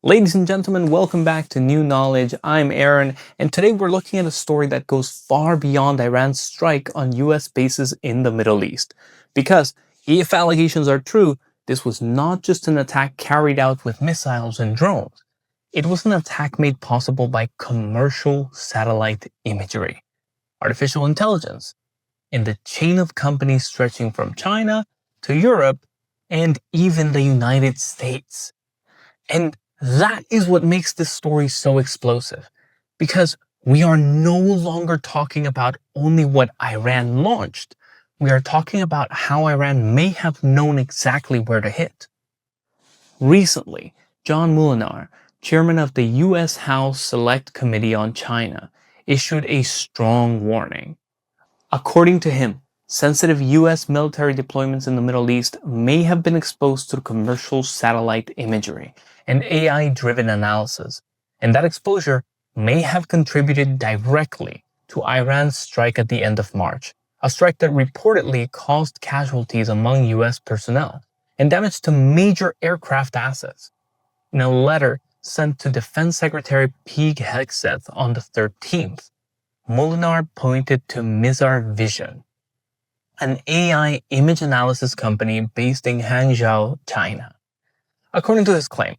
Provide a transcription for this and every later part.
Ladies and gentlemen, welcome back to New Knowledge. I'm Aaron, and today we're looking at a story that goes far beyond Iran's strike on US bases in the Middle East. Because if allegations are true, this was not just an attack carried out with missiles and drones. It was an attack made possible by commercial satellite imagery, artificial intelligence, and the chain of companies stretching from China to Europe and even the United States. And that is what makes this story so explosive, because we are no longer talking about only what Iran launched. We are talking about how Iran may have known exactly where to hit. Recently, John Mulinar, chairman of the U.S. House Select Committee on China, issued a strong warning. According to him, sensitive U.S. military deployments in the Middle East may have been exposed to commercial satellite imagery and AI-driven analysis, and that exposure may have contributed directly to Iran's strike at the end of March, a strike that reportedly caused casualties among U.S. personnel and damage to major aircraft assets. In a letter sent to Defense Secretary Pete Hegseth on the 13th, Molinar pointed to Mizar Vision, an AI image analysis company based in Hangzhou, China. According to his claim,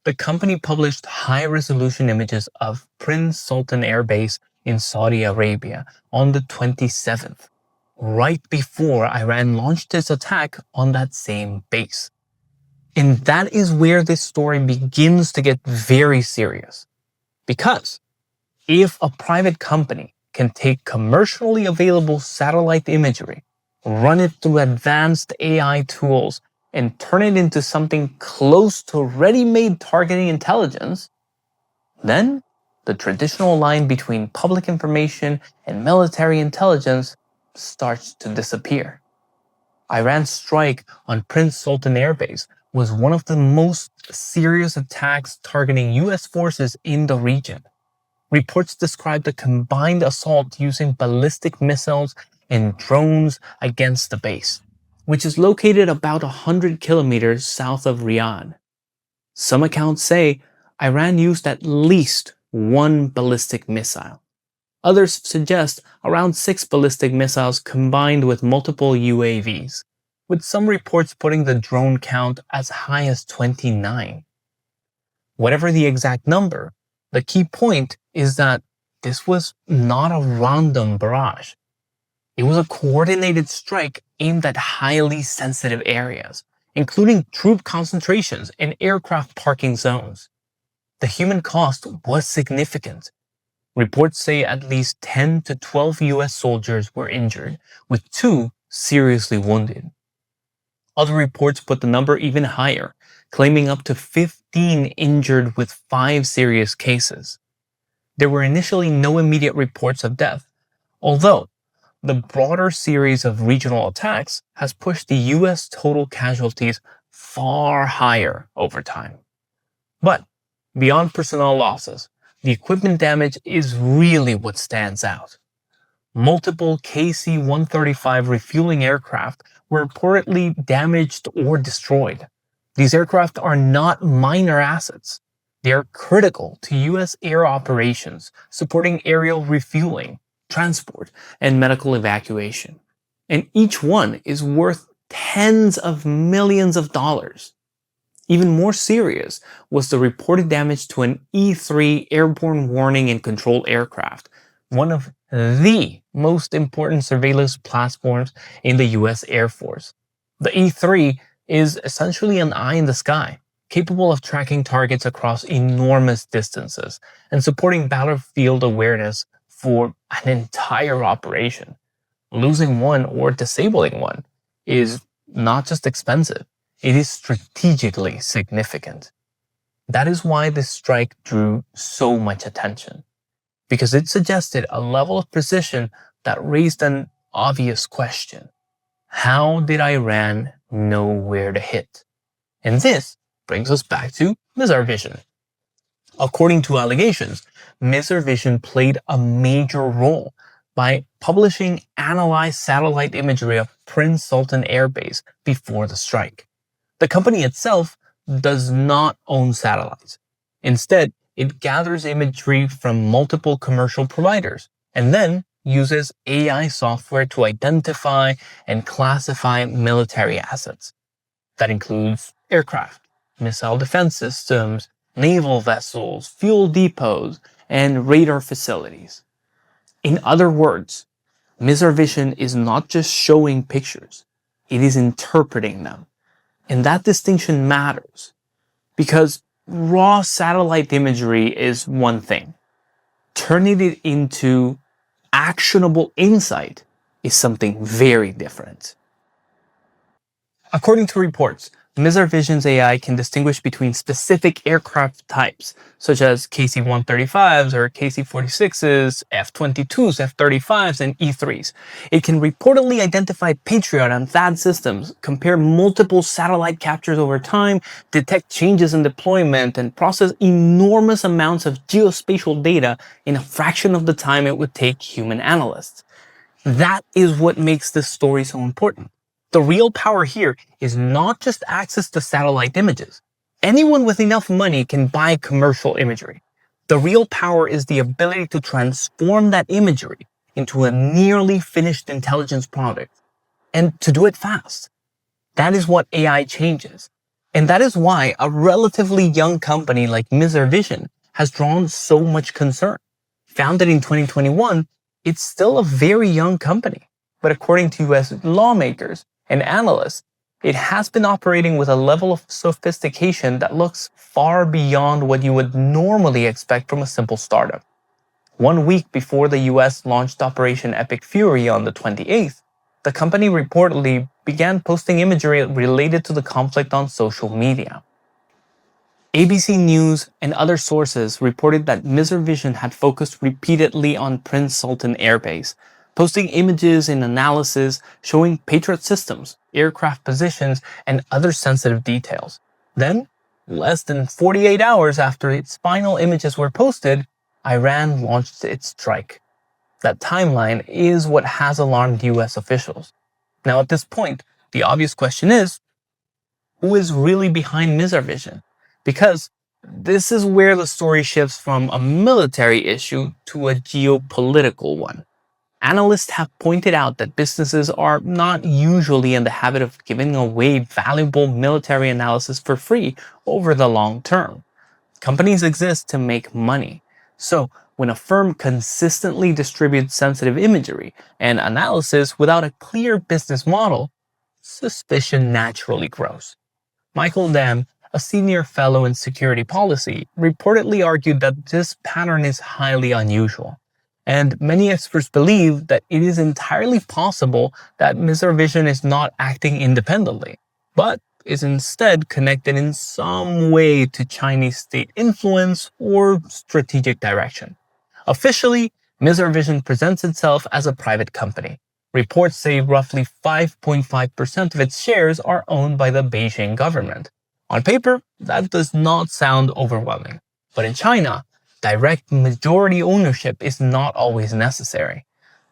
the company published high-resolution images of Prince Sultan Air Base in Saudi Arabia on the 27th, right before Iran launched its attack on that same base. And that is where this story begins to get very serious. Because if a private company can take commercially available satellite imagery, run it through advanced AI tools, and turn it into something close to ready-made targeting intelligence, then the traditional line between public information and military intelligence starts to disappear. Iran's strike on Prince Sultan Air Base was one of the most serious attacks targeting US forces in the region. Reports described a combined assault using ballistic missiles and drones against the base, which is located about 100 kilometers south of Riyadh. Some accounts say Iran used at least one ballistic missile. Others suggest around 6 ballistic missiles combined with multiple UAVs, with some reports putting the drone count as high as 29. Whatever the exact number, the key point is that this was not a random barrage. It was a coordinated strike aimed at highly sensitive areas, including troop concentrations and aircraft parking zones. The human cost was significant. Reports say at least 10 to 12 US soldiers were injured, with 2 seriously wounded. Other reports put the number even higher, claiming up to 15 injured with 5 serious cases. There were initially no immediate reports of death, although the broader series of regional attacks has pushed the US total casualties far higher over time. But beyond personnel losses, the equipment damage is really what stands out. Multiple KC-135 refueling aircraft were reportedly damaged or destroyed. These aircraft are not minor assets. They are critical to US air operations, supporting aerial refueling, transport, and medical evacuation. And each one is worth tens of millions of dollars. Even more serious was the reported damage to an E-3 airborne warning and control aircraft, one of the most important surveillance platforms in the US Air Force. The E-3 is essentially an eye in the sky, capable of tracking targets across enormous distances and supporting battlefield awareness for an entire operation. Losing one or disabling one is not just expensive, it is strategically significant. That is why this strike drew so much attention, because it suggested a level of precision that raised an obvious question. How did Iran know where to hit? And this brings us back to Mizar Vision. According to allegations, Mizar Vision played a major role by publishing analyzed satellite imagery of Prince Sultan Air Base before the strike. The company itself does not own satellites. Instead, it gathers imagery from multiple commercial providers and then uses AI software to identify and classify military assets. That includes aircraft, missile defense systems, naval vessels, fuel depots, and radar facilities. In other words, Mizar Vision is not just showing pictures, it is interpreting them. And that distinction matters because raw satellite imagery is one thing. Turning it into actionable insight is something very different. According to reports, Mizar Vision's AI can distinguish between specific aircraft types, such as KC-135s or KC-46s, F-22s, F-35s, and E-3s. It can reportedly identify Patriot and THAAD systems, compare multiple satellite captures over time, detect changes in deployment, and process enormous amounts of geospatial data in a fraction of the time it would take human analysts. That is what makes this story so important. The real power here is not just access to satellite images. Anyone with enough money can buy commercial imagery. The real power is the ability to transform that imagery into a nearly finished intelligence product, and to do it fast. That is what AI changes. And that is why a relatively young company like Mizar Vision has drawn so much concern. Founded in 2021, it's still a very young company. But according to US lawmakers and analysts, it has been operating with a level of sophistication that looks far beyond what you would normally expect from a simple startup. 1 week before the US launched Operation Epic Fury on the 28th, the company reportedly began posting imagery related to the conflict on social media. ABC News and other sources reported that Mizar Vision had focused repeatedly on Prince Sultan Air Base, posting images and analysis showing Patriot systems, aircraft positions, and other sensitive details. Then, less than 48 hours after its final images were posted, Iran launched its strike. That timeline is what has alarmed US officials. Now, at this point, the obvious question is, who is really behind Mizar Vision? Because this is where the story shifts from a military issue to a geopolitical one. Analysts have pointed out that businesses are not usually in the habit of giving away valuable military analysis for free over the long term. Companies exist to make money. So, when a firm consistently distributes sensitive imagery and analysis without a clear business model, suspicion naturally grows. Michael Dam, a senior fellow in security policy, reportedly argued that this pattern is highly unusual. And many experts believe that it is entirely possible that Mizar Vision is not acting independently, but is instead connected in some way to Chinese state influence or strategic direction. Officially, Mizar Vision presents itself as a private company. Reports say roughly 5.5% of its shares are owned by the Beijing government. On paper, that does not sound overwhelming. But in China, direct majority ownership is not always necessary.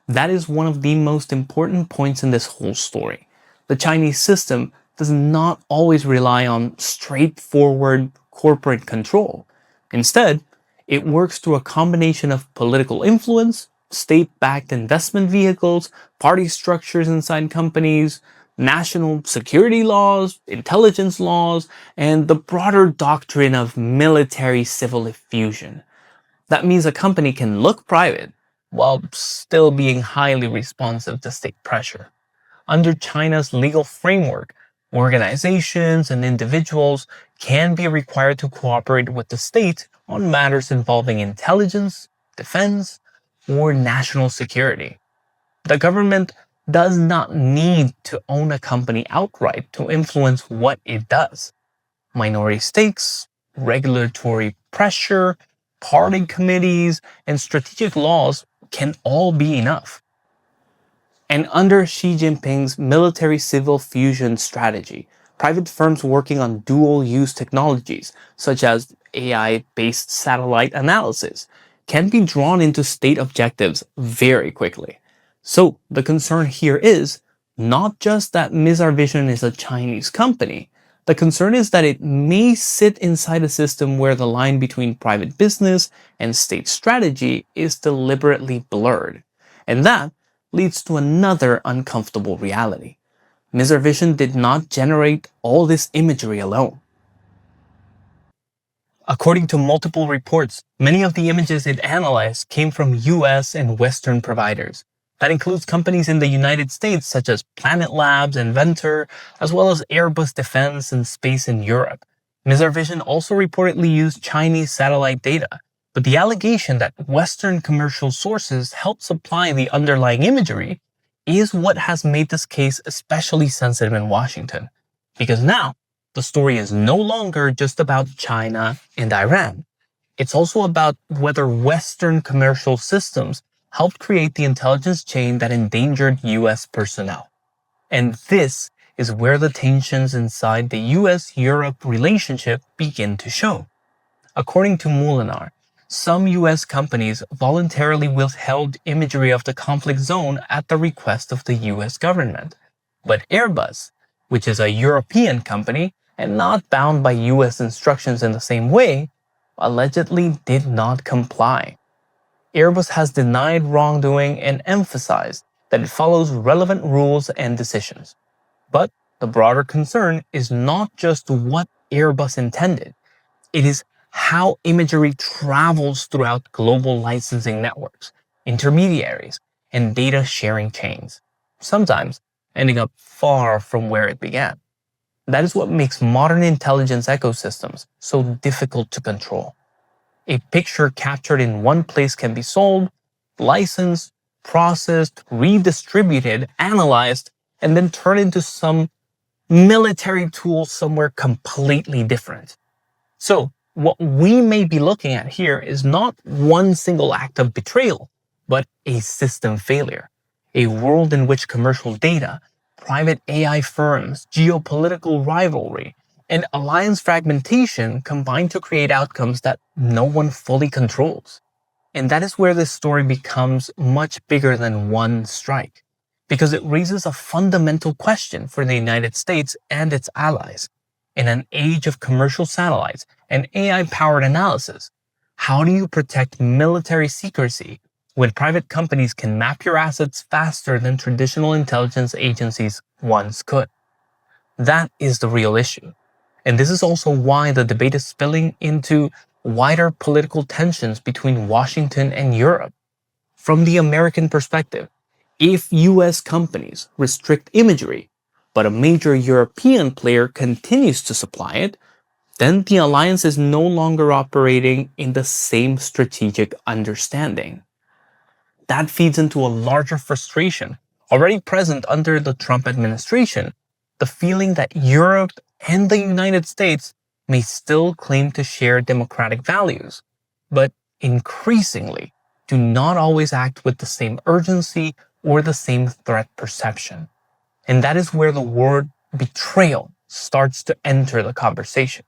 That is one of the most important points in this whole story. The Chinese system does not always rely on straightforward corporate control. Instead, it works through a combination of political influence, state-backed investment vehicles, party structures inside companies, national security laws, intelligence laws, and the broader doctrine of military-civil fusion. That means a company can look private while still being highly responsive to state pressure. Under China's legal framework, organizations and individuals can be required to cooperate with the state on matters involving intelligence, defense, or national security. The government does not need to own a company outright to influence what it does. Minority stakes, regulatory pressure, party committees, and strategic laws can all be enough. And under Xi Jinping's military-civil fusion strategy, private firms working on dual-use technologies, such as AI-based satellite analysis, can be drawn into state objectives very quickly. So the concern here is not just that Mizar Vision is a Chinese company, The concern is that it may sit inside a system where the line between private business and state strategy is deliberately blurred. And that leads to another uncomfortable reality. Mr. Vision did not generate all this imagery alone. According to multiple reports, many of the images it analyzed came from US and Western providers. That includes companies in the United States such as Planet Labs and Venture, as well as Airbus Defense and Space in Europe. Mr. Vision also reportedly used Chinese satellite data, but the allegation that Western commercial sources helped supply the underlying imagery is what has made this case especially sensitive in Washington. Because now, the story is no longer just about China and Iran. It's also about whether Western commercial systems helped create the intelligence chain that endangered US personnel. And this is where the tensions inside the US-Europe relationship begin to show. According to Molinar, some US companies voluntarily withheld imagery of the conflict zone at the request of the US government. But Airbus, which is a European company and not bound by US instructions in the same way, allegedly did not comply. Airbus has denied wrongdoing and emphasized that it follows relevant rules and decisions. But the broader concern is not just what Airbus intended, it is how imagery travels throughout global licensing networks, intermediaries, and data sharing chains, sometimes ending up far from where it began. That is what makes modern intelligence ecosystems so difficult to control. A picture captured in one place can be sold, licensed, processed, redistributed, analyzed, and then turned into some military tool somewhere completely different. So, what we may be looking at here is not one single act of betrayal, but a system failure. A world in which commercial data, private AI firms, geopolitical rivalry, and alliance fragmentation combine to create outcomes that no one fully controls. And that is where this story becomes much bigger than one strike, because it raises a fundamental question for the United States and its allies. In an age of commercial satellites and AI-powered analysis, how do you protect military secrecy when private companies can map your assets faster than traditional intelligence agencies once could? That is the real issue. And this is also why the debate is spilling into wider political tensions between Washington and Europe. From the American perspective, if US companies restrict imagery, but a major European player continues to supply it, then the alliance is no longer operating in the same strategic understanding. That feeds into a larger frustration already present under the Trump administration, the feeling that Europe and the United States may still claim to share democratic values, but increasingly do not always act with the same urgency or the same threat perception. And that is where the word betrayal starts to enter the conversation.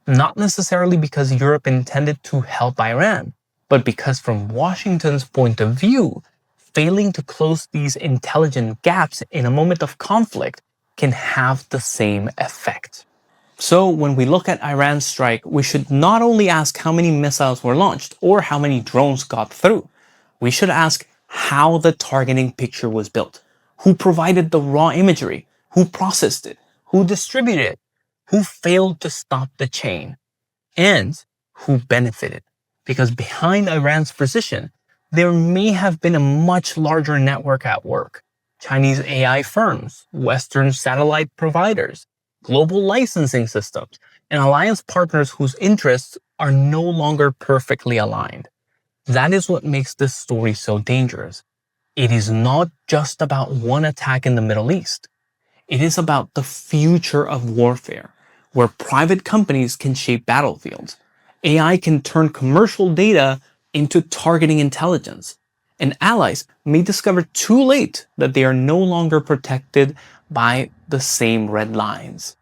Not necessarily because Europe intended to help Iran, but because from Washington's point of view, failing to close these intelligent gaps in a moment of conflict can have the same effect. So when we look at Iran's strike, we should not only ask how many missiles were launched or how many drones got through. We should ask how the targeting picture was built, who provided the raw imagery, who processed it, who distributed it, who failed to stop the chain, and who benefited. Because behind Iran's precision, there may have been a much larger network at work. Chinese AI firms, Western satellite providers, global licensing systems, and alliance partners whose interests are no longer perfectly aligned. That is what makes this story so dangerous. It is not just about one attack in the Middle East. It is about the future of warfare, where private companies can shape battlefields. AI can turn commercial data into targeting intelligence. And allies may discover too late that they are no longer protected by the same red lines.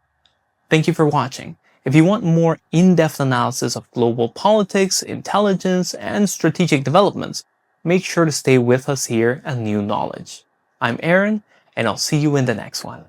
Thank you for watching. If you want more in-depth analysis of global politics, intelligence, and strategic developments, make sure to stay with us here at New Knowledge. I'm Aaron, and I'll see you in the next one.